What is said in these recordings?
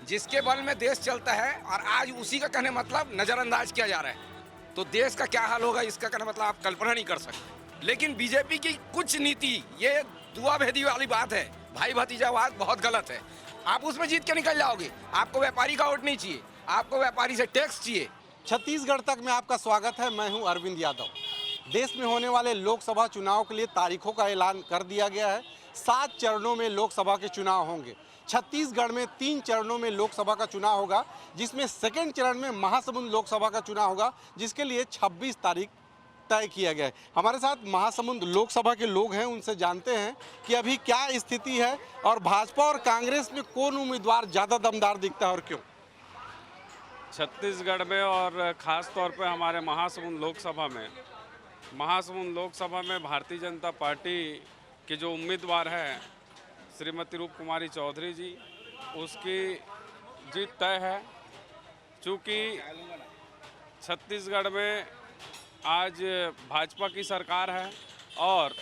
जिसके बल में देश चलता है और आज उसी का कहने मतलब नज़रअंदाज किया जा रहा है, तो देश का क्या हाल होगा इसका कहने मतलब आप कल्पना नहीं कर सकते। लेकिन बीजेपी की कुछ नीति, ये दुआ भेदी वाली बात है, भाई भतीजावाद बहुत गलत है। आप उसमें जीत के निकल जाओगे। आपको व्यापारी का वोट नहीं चाहिए, आपको व्यापारी से टैक्स चाहिए। छत्तीसगढ़ तक में आपका स्वागत है। मैं हूं अरविंद यादव। देश में होने वाले लोकसभा चुनाव के लिए तारीखों का ऐलान कर दिया गया है। 7 चरणों में लोकसभा के चुनाव होंगे। छत्तीसगढ़ में 3 चरणों में लोकसभा का चुनाव होगा, जिसमें सेकेंड चरण में महासमुंद लोकसभा का चुनाव होगा, जिसके लिए 26 तारीख तय किया गया है। हमारे साथ महासमुंद लोकसभा के लोग हैं, उनसे जानते हैं कि अभी क्या स्थिति है और भाजपा और कांग्रेस में कौन उम्मीदवार ज़्यादा दमदार दिखता है और क्यों। छत्तीसगढ़ में और ख़ास तौर पे हमारे महासमुंद लोकसभा में भारतीय जनता पार्टी के जो उम्मीदवार है श्रीमती रूप कुमारी चौधरी जी, उसकी जीत तय है। चूँकि छत्तीसगढ़ में आज भाजपा की सरकार है और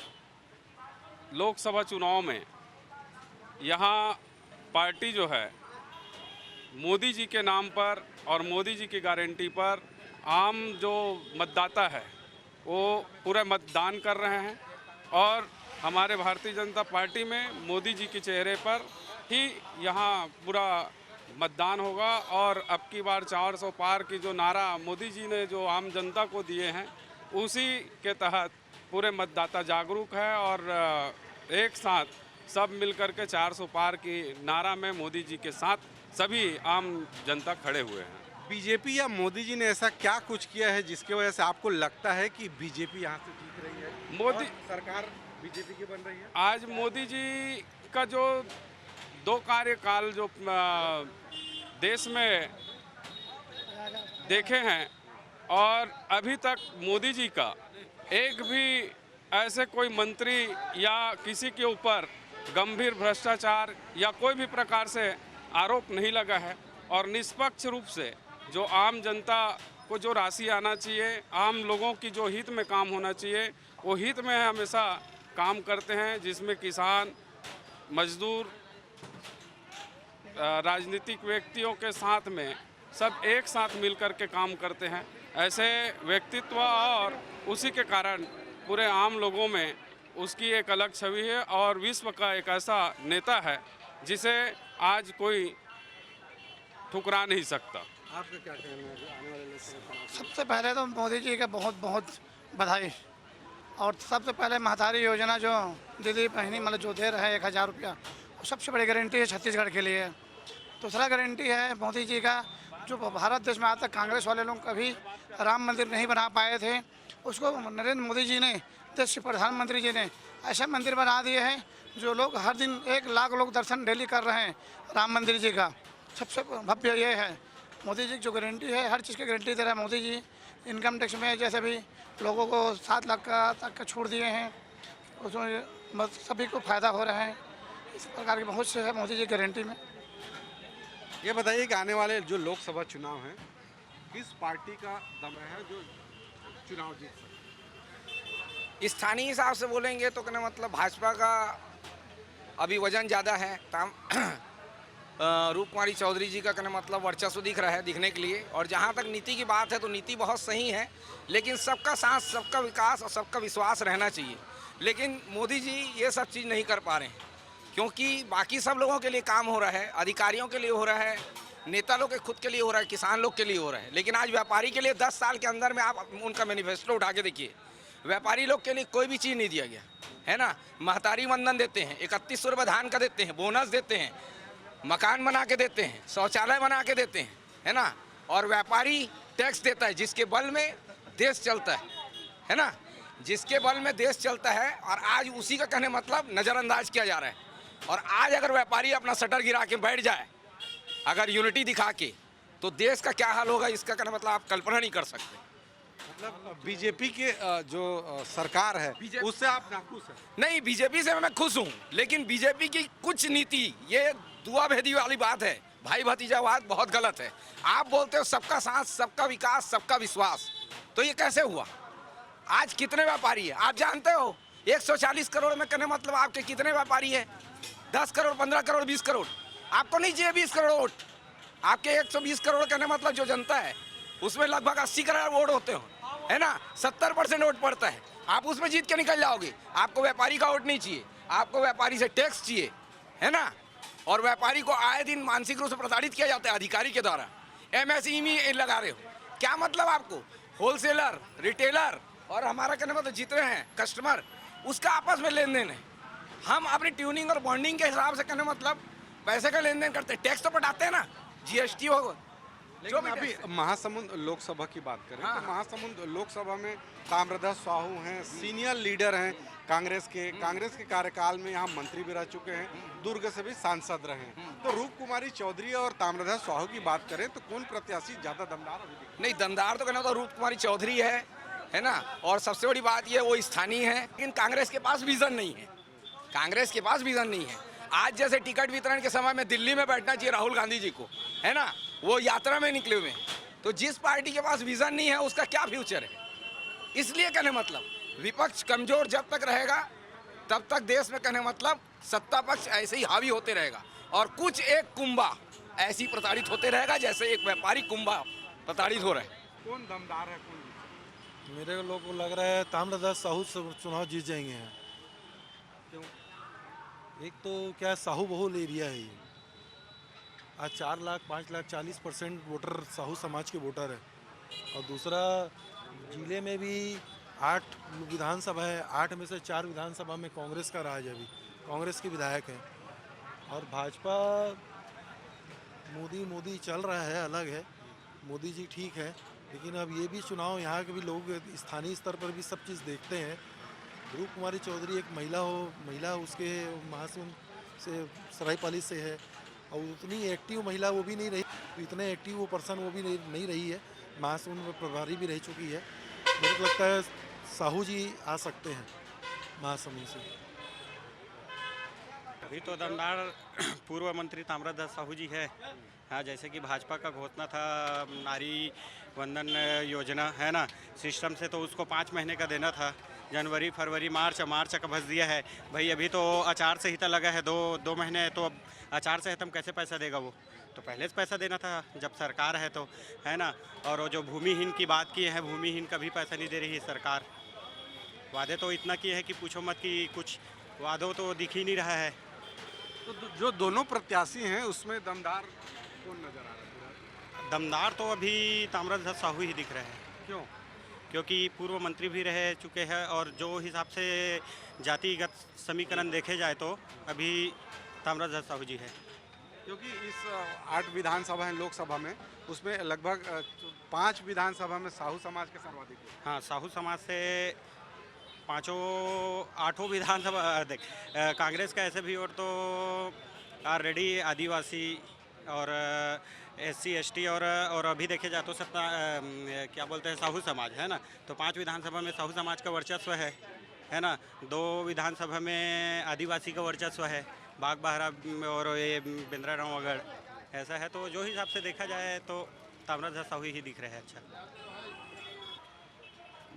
लोकसभा चुनाव में यहाँ पार्टी जो है मोदी जी के नाम पर और मोदी जी की गारंटी पर आम जो मतदाता है वो पूरा मतदान कर रहे हैं और हमारे भारतीय जनता पार्टी में मोदी जी के चेहरे पर ही यहाँ पूरा मतदान होगा। और अब की बार 400 पार की जो नारा मोदी जी ने जो आम जनता को दिए हैं, उसी के तहत पूरे मतदाता जागरूक है और एक साथ सब मिलकर के 400 पार की नारा में मोदी जी के साथ सभी आम जनता खड़े हुए हैं। बीजेपी या मोदी जी ने ऐसा क्या कुछ किया है जिसकी वजह से आपको लगता है कि बीजेपी यहाँ से जीत रही है, मोदी सरकार बीजेपी की बन रही है? आज मोदी जी का जो 2 कार्यकाल जो देश में देखे हैं और अभी तक मोदी जी का एक भी ऐसे कोई मंत्री या किसी के ऊपर गंभीर भ्रष्टाचार या कोई भी प्रकार से आरोप नहीं लगा है और निष्पक्ष रूप से जो आम जनता को जो राशि आना चाहिए, आम लोगों की जो हित में काम होना चाहिए, वो हित में हमेशा काम करते हैं, जिसमें किसान, मजदूर, राजनीतिक व्यक्तियों के साथ में सब एक साथ मिलकर के काम करते हैं। ऐसे व्यक्तित्व और उसी के कारण पूरे आम लोगों में उसकी एक अलग छवि है और विश्व का एक ऐसा नेता है जिसे आज कोई ठुकरा नहीं सकता। आपका क्या कहना है आने वाले लोकसभा चुनाव? सबसे पहले तो मोदी जी का बहुत बहुत बधाई। और सबसे पहले महतारी योजना जो दीदी बहनी मतलब जो दे रहे हैं 1000 रुपया, वो सबसे बड़ी गारंटी है छत्तीसगढ़ के लिए। दूसरा गारंटी है मोदी जी का, जो भारत देश में आज तक कांग्रेस वाले लोग कभी राम मंदिर नहीं बना पाए थे, उसको नरेंद्र मोदी जी ने, देश के प्रधानमंत्री जी ने ऐसे मंदिर बना दिए हैं जो लोग हर दिन 1 लाख लोग दर्शन डेली कर रहे हैं राम मंदिर जी का। सबसे भव्य ये है मोदी जी की जो गारंटी है, हर चीज़ की गारंटी दे रहा है मोदी जी। इनकम टैक्स में जैसे भी लोगों को 7 लाख का तक का छूट दिए हैं, उसमें सभी को फ़ायदा हो रहा है। इस प्रकार की बहुत से है मोदी जी की गारंटी में। ये बताइए कि आने वाले जो लोकसभा चुनाव हैं, किस पार्टी का दम है जो चुनाव जीत सकती है? स्थानीय हिसाब से बोलेंगे तो कहने मतलब भाजपा का अभी वजन ज़्यादा है। रूप कुमारी चौधरी जी का कहने मतलब वर्चस्व दिख रहा है दिखने के लिए। और जहाँ तक नीति की बात है तो नीति बहुत सही है, लेकिन सबका साथ, सबका विकास और सबका विश्वास रहना चाहिए। लेकिन मोदी जी ये सब चीज़ नहीं कर पा रहे हैं, क्योंकि बाकी सब लोगों के लिए काम हो रहा है, अधिकारियों के लिए हो रहा है, नेता लोग के खुद के लिए हो रहा है, किसान लोग के लिए हो रहा है। लेकिन आज व्यापारी के लिए 10 साल के अंदर में आप उनका मैनिफेस्टो उठा के देखिए, व्यापारी लोग के लिए कोई भी चीज़ नहीं दिया गया है ना। महतारी वंदन देते हैं, 3100 रुपये धान का देते हैं, बोनस देते हैं, मकान बना के देते हैं, शौचालय बना के देते हैं, है ना। और व्यापारी टैक्स देता है, जिसके बल में देश चलता है ना, जिसके बल में देश चलता है। और आज उसी का कहने मतलब नज़रअंदाज किया जा रहा है। और आज अगर व्यापारी अपना शटर गिरा के बैठ जाए, अगर यूनिटी दिखा के, तो देश का क्या हाल होगा इसका कहने मतलब आप कल्पना नहीं कर सकते। मतलब बीजेपी के जो सरकार है उससे आप नाखुश हैं? नहीं, बीजेपी से मैं खुश हूँ, लेकिन बीजेपी की कुछ नीति, ये दुआ भेदी वाली बात है, भाई भतीजावाद बहुत गलत है। आप बोलते हो सबका साथ, सबका विकास, सबका विश्वास, तो ये कैसे हुआ? आज कितने व्यापारी है आप जानते हो? 140 करोड़ में कहने मतलब आपके कितने व्यापारी है? 10 करोड़, 15 करोड़, 20 करोड़। आपको नहीं चाहिए 20 करोड़ वोट, आपके 120 करोड़ कहने मतलब जो जनता है उसमें लगभग 80 करोड़ वोट होते हो, है ना, 70% वोट पड़ता है। आप उसमें जीत के निकल जाओगे। आपको व्यापारी का वोट नहीं चाहिए, आपको व्यापारी से टैक्स चाहिए, है ना। और व्यापारी को आए दिन मानसिक रूप से प्रताड़ित किया जाता है अधिकारी के द्वारा। MSME लगा रहे हो, क्या मतलब आपको? होलसेलर, रिटेलर और हमारा कहने मतलब जितने हैं कस्टमर, उसका आपस में लेन देन है। हम अपनी ट्यूनिंग और बॉन्डिंग के हिसाब से कहने मतलब पैसे का लेन देन करते हैं, टैक्स तो पटाते हैं ना, GST हो जो लेकिन भी अभी टैक्स है। महासमुंद लोकसभा की बात करें हाँ, तो महासमुंद लोकसभा में ताम्रध्वज साहू हैं, सीनियर लीडर हैं कांग्रेस के कार्यकाल में यहाँ मंत्री भी रह चुके हैं, दुर्ग से भी सांसद रहे हैं। तो रूप कुमारी चौधरी और ताम्रध्वज साहू की बात करें तो कौन प्रत्याशी ज्यादा दमदार अभी दिखता नहीं, दमदार तो कहना तो रूप कुमारी चौधरी है ना। और सबसे बड़ी बात ये वो स्थानीय है, लेकिन कांग्रेस के पास विजन नहीं है। कांग्रेस के पास विजन नहीं है। आज जैसे टिकट वितरण के समय में दिल्ली में बैठना चाहिए राहुल गांधी जी को, है ना, वो यात्रा में निकले हुए हैं। तो जिस पार्टी के पास विजन नहीं है उसका क्या फ्यूचर है? इसलिए कहने मतलब विपक्ष कमजोर जब तक रहेगा तब तक देश में कहने मतलब सत्ता पक्ष ऐसे ही हावी होते रहेगा और कुछ एक कुंभा ऐसी प्रताड़ित होते रहेगा जैसे एक व्यापारी कुंभा प्रताड़ित हो रहा है। है? कौन दमदार है कौन नहीं? मेरे लोग को लग रहा है ताम्रध्वज साहू से चुनाव जीत जाएंगे हैं। क्यों? एक तो क्या साहू बहुल एरिया है ये। आज 4 लाख 5 लाख 40% वोटर साहू समाज के वोटर है। और दूसरा, जिले में भी 8 विधानसभा है, 8 में से 4 विधानसभा में कांग्रेस का राज है, अभी कांग्रेस के विधायक हैं। और भाजपा मोदी चल रहा है, अलग है, मोदी जी ठीक है, लेकिन अब ये भी चुनाव यहाँ के भी लोग स्थानीय स्तर पर भी सब चीज़ देखते हैं। रूप कुमारी चौधरी एक महिला उसके महासमुंद से सरायपाली से है और उतनी एक्टिव महिला वो भी नहीं रही, इतने एक्टिव वो पर्सन वो भी नहीं रही है। महासमुंद में प्रभारी भी रह चुकी है। मेरे को लगता है साहू जी आ सकते हैं महासमुंद से। अभी तो दमदार पूर्व मंत्री ताम्रध्वज साहू जी है। हाँ, जैसे कि भाजपा का घोषणा था नारी वंदन योजना, है ना, सिस्टम से तो उसको 5 महीने का देना था, जनवरी फरवरी मार्च का भस दिया है भाई। अभी तो आचार संहिता लगा है, दो महीने, तो अब आचार संहिता में कैसे पैसा देगा वो? तो पहले से पैसा देना था जब सरकार है तो, है ना। और वो जो भूमिहीन की बात की है, भूमिहीन का भी पैसा नहीं दे रही है सरकार। वादे तो इतना किए हैं कि पूछो मत, कि कुछ वादों तो दिख ही नहीं रहा है। तो जो दोनों प्रत्याशी हैं उसमें दमदार कौन नजर आ रहा है? दमदार तो अभी ताम्रध्वज साहू ही दिख रहे हैं। क्यों? क्योंकि पूर्व मंत्री भी रह चुके हैं और जो हिसाब से जातिगत समीकरण देखे जाए तो अभी ताम्रध्वज साहू जी है। क्योंकि इस 8 विधानसभा है लोकसभा में, उसमें लगभग 5 विधानसभा में साहू समाज के सर्वाधिक है। हाँ, साहू समाज से 8 विधानसभा देख, कांग्रेस का ऐसे भी और तो ऑलरेडी आदिवासी और SC ST और अभी देखे जाए तो क्या बोलते हैं साहू समाज, है ना। तो 5 विधानसभा में साहू समाज का वर्चस्व है ना। 2 विधानसभा में आदिवासी का वर्चस्व है, बागबाहरा और ये बिंद्राराव अगड़, ऐसा है। तो जो हिसाब से देखा जाए तो ताम्रध्वज साहू ही दिख रहे हैं। अच्छा,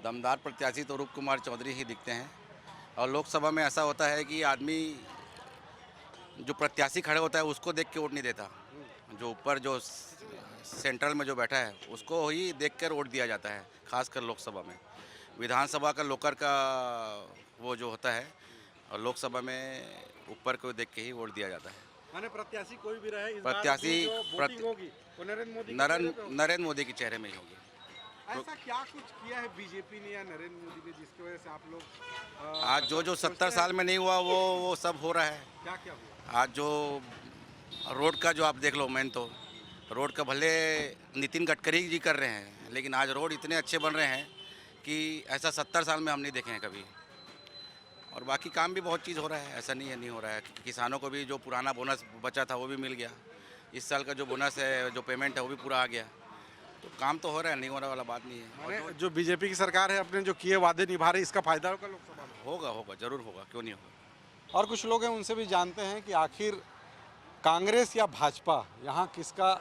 दमदार प्रत्याशी तो रूप कुमार चौधरी ही दिखते हैं। और लोकसभा में ऐसा होता है कि आदमी जो प्रत्याशी खड़े होता है उसको देख के वोट नहीं देता, जो ऊपर जो सेंट्रल में जो बैठा है उसको ही देखकर वोट दिया जाता है। खासकर लोकसभा में, विधानसभा का लोकर का वो जो होता है, और लोकसभा में ऊपर को देख के ही वोट दिया जाता है। माने प्रत्याशी कोई भी रहे, इस प्रत्याशी बार जो वोटिंग होगी वो नरेंद्र मोदी के चेहरे पे होगी। नरेंद्र मोदी के चेहरे में ही होगी। ऐसा क्या कुछ किया है बीजेपी ने या नरेंद्र मोदी ने जिसकी वजह से आप लोग आज जो 70 साल में नहीं हुआ वो सब हो रहा है। क्या क्या हुआ? आज जो रोड का जो आप देख लो, मेन तो रोड का भले नितिन गडकरी जी कर रहे हैं, लेकिन आज रोड इतने अच्छे बन रहे हैं कि ऐसा 70 साल में हम नहीं देखे हैं कभी। और बाकी काम भी बहुत चीज़ हो रहा है, ऐसा नहीं हो रहा है। किसानों को भी जो पुराना बोनस बचा था वो भी मिल गया। इस साल का जो बोनस है, जो पेमेंट है, वो भी पूरा आ गया। तो काम तो हो रहा है, नहीं होने वाला बात नहीं है। माने जो बीजेपी की सरकार है अपने जो किए वादे निभा रही, इसका फायदा होगा लोकसभा में? होगा, जरूर होगा, क्यों नहीं होगा। और कुछ लोग हैं, उनसे भी जानते हैं कि आखिर कांग्रेस या भाजपा, यहाँ किसका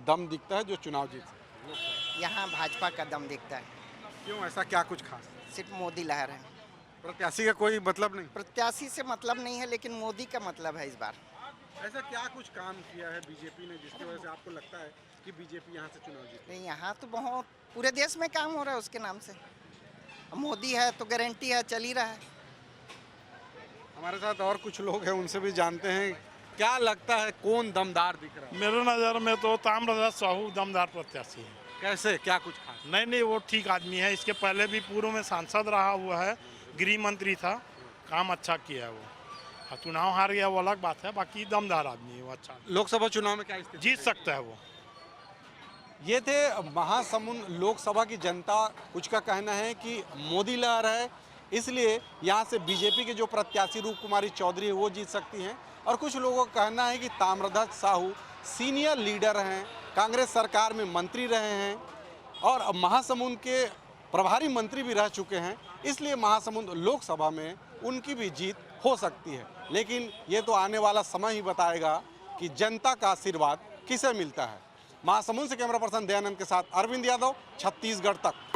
दम दिखता है जो चुनाव जीत? यहाँ भाजपा का दम दिखता है। क्यों, ऐसा क्या कुछ खास? सिर्फ मोदी लहर है। प्रत्याशी का कोई मतलब नहीं? प्रत्याशी से मतलब नहीं है, लेकिन मोदी का मतलब है इस बार। ऐसा क्या कुछ काम किया है बीजेपी ने जिसकी वजह से आपको लगता है कि बीजेपी यहाँ से चुनाव जीते? नहीं, यहाँ तो बहुत पूरे देश में काम हो रहा है उसके नाम से। मोदी है तो गारंटी है, चल ही रहा है। हमारे साथ और कुछ लोग हैं, उनसे भी जानते हैं क्या लगता है कौन दमदार दिख रहा है? मेरे नज़र में तो ताम्रध्वज साहू दमदार प्रत्याशी है। कैसे, क्या कुछ खास? नहीं, वो ठीक आदमी है। इसके पहले भी पूर्व में सांसद रहा हुआ है, गृह मंत्री था, काम अच्छा किया है वो। हाँ, चुनाव हार गया वो अलग बात है, बाकी दमदार आदमी है वो, अच्छा लोकसभा चुनाव में क्या स्थिति जीत है? सकता है वो। ये थे महासमुंद लोकसभा की जनता। कुछ का कहना है कि मोदी लहर है, इसलिए यहाँ से बीजेपी के जो प्रत्याशी रूप कुमारी चौधरी है वो जीत सकती हैं। और कुछ लोगों का कहना है कि ताम्रध्वज साहू सीनियर लीडर हैं, कांग्रेस सरकार में मंत्री रहे हैं और महासमुंद के प्रभारी मंत्री भी रह चुके हैं, इसलिए महासमुंद लोकसभा में उनकी भी जीत हो सकती है। लेकिन ये तो आने वाला समय ही बताएगा कि जनता का आशीर्वाद किसे मिलता है। महासमुंद से कैमरा पर्सन दयानंद के साथ अरविंद यादव, छत्तीसगढ़ तक।